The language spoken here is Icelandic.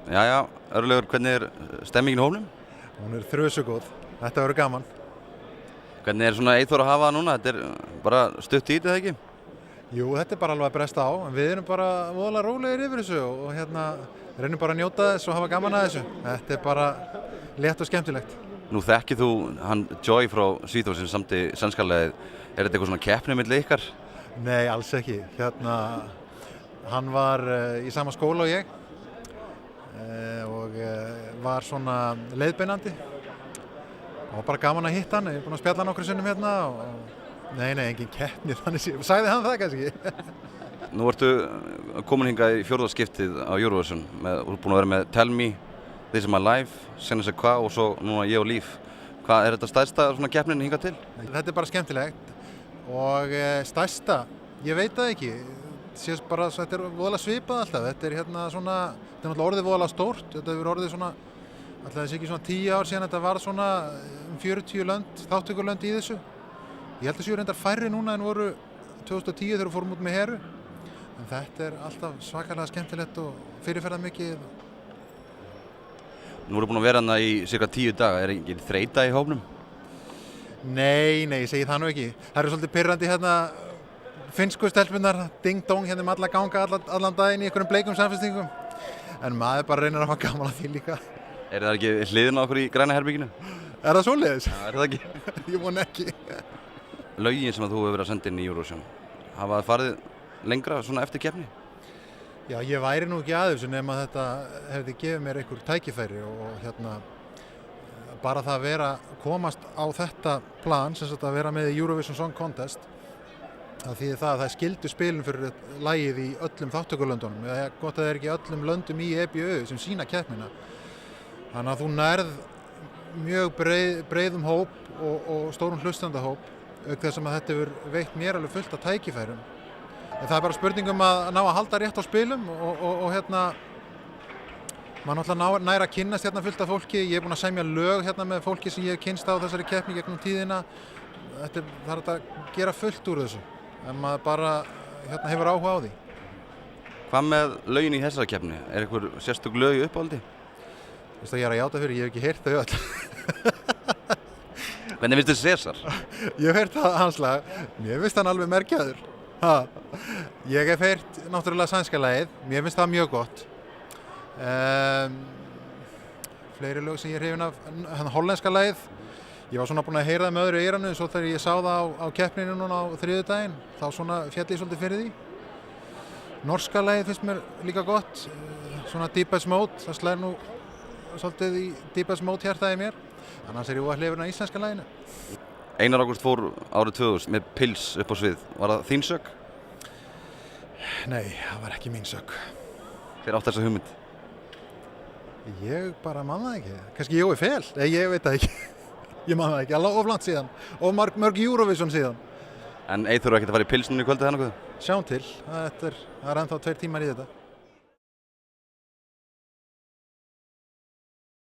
Jæja, Örlygur, hvernig er stemmingin í hópnum? Hún er þrjusugóð. Þetta verður gaman. Hvernig er svona Eyþór að hafa það núna? Þetta er bara stutt í þetta, eða ekki? Jú, þetta er bara alveg að bresta á, en við erum bara voðalega rólegir yfir þessu og reynum bara að njóta þess og hafa gaman að þessu. Þetta er bara létt og skemmtilegt. Nú þekkir þú hann Joy frá Svíþjóð sem samti sænska lagið. Er þetta eitthvað svona keppni milli ykkar? Nei, alls ekki. Hann var í sama skóla og ég og var svona leiðbeinandi. Það var bara gaman að hitta hann. Ég er búinn að spjalla nokkrum sinnum hérna og Nei, engin keppni, þannig sagði hann það kannski. Nú ertu komin hingað í fjórða skiptið á Eurovision. Þú ert búin að vera með Tell Me, This Is My Life, Senna Sig Hvað og svo núna Ég og Líf. Hvað er þetta stærsta svona keppnin hingað til? Þetta er bara skemmtilegt og stærsta, ég veit það ekki. Þetta er voðalega svipað alltaf. Þetta er náttúrulega orðið voðalega stórt. Þetta hefur orðið svona, alltaf þessi ekki svona 10 ár síðan þetta var svona 40 lönd, þátttökulönd í þessu. Ég held að séu reyndar færri núna en voru 2010 þegar við fórum út með Heru. En þetta er alltaf svakalega skemmtilegt og fyrirferðarmikið. Nú erum búin að vera hérna í cirka 10 daga. Er ekki þreyta í hópnum? Nei, ég segi það nú ekki. Það eru svolítið pirrandi finnsku stelpunar, ding-dong alla ganga allan daginn í einhverjum bleikum samfestingum. En maður bara reynir að hafa gaman að því líka. Er það ekki hliðin á okkur í græna herberginu? Er það svoleiðis? Já, er það ekki? Ég vona ekki. Lögin sem þú hefur verið að senda inn í Eurovision, hafa það farið lengra svona eftir keppni? Já, ég væri nú ekki að þessu nema þetta hefði gefið mér einhver tækifæri og bara það að komast á þetta plan, sem sagt að vera með í Eurovision Song Contest, það þýðir það að það er skyldu spilun fyrir lagið í öllum þátttökulöndunum, eða gott að það er ekki öllum löndum í EBU sem sína keppnina. Þannig að þú nærð mjög breiðum hóp og stórum hlustandahóp, auk þess að þetta hefur veitt mér alveg fullt af tækifærum. En það er bara spurningum að ná að halda rétt á spilum og maður náttúrulega nær að kynnast fullt af fólki. Ég er búinn að semja lög með fólki sem ég hef kynnst á þessari keppni gegnum tíðina. Það er hægt að gera fullt úr þessu, en maður bara hefur áhuga á því. Hvað með lögin í þessari keppni? Er einhver sérstök lög í uppáhaldi? Veistu að ég er að játa fyrir, ég hef ekki heyrt þau öll. Hvernig finnst þér César? Ég hef heyrt hans lag, mér finnst hann alveg merkjaður. Ég hef heyrt náttúrulega sænska lagið, mér finnst það mjög gott. Fleiri lög sem ég er hrifinn af, hollenska lagið. Ég var svona búinn að heyra það með öðru eyranu, svo þegar ég sá það á keppninu núna á þriðjudaginn, þá svona féll ég svolítið fyrir því. Norska lagið finnst mér líka gott, svona Deepest Mode, það slær nú svolítið í Deepest Mode hjartaði mér. Annars er ég hrifinn af íslenska laginu. Einar Ágúst fór árið 2000 með Pils upp á svið. Var það þín sök? Nei, það var ekki mín sök. Hver átt þessa hugmynd? Ég bara man það ekki. Kannski Jói Fel? Nei, ég veit það ekki. Ég man það ekki, alveg of langt síðan. Og mörg Eurovision síðan. En Eyþór ekkert að fara í Pils núna í kvöldið eða nokkuð? Sjáum til. Það er ennþá 2 tímar í þetta.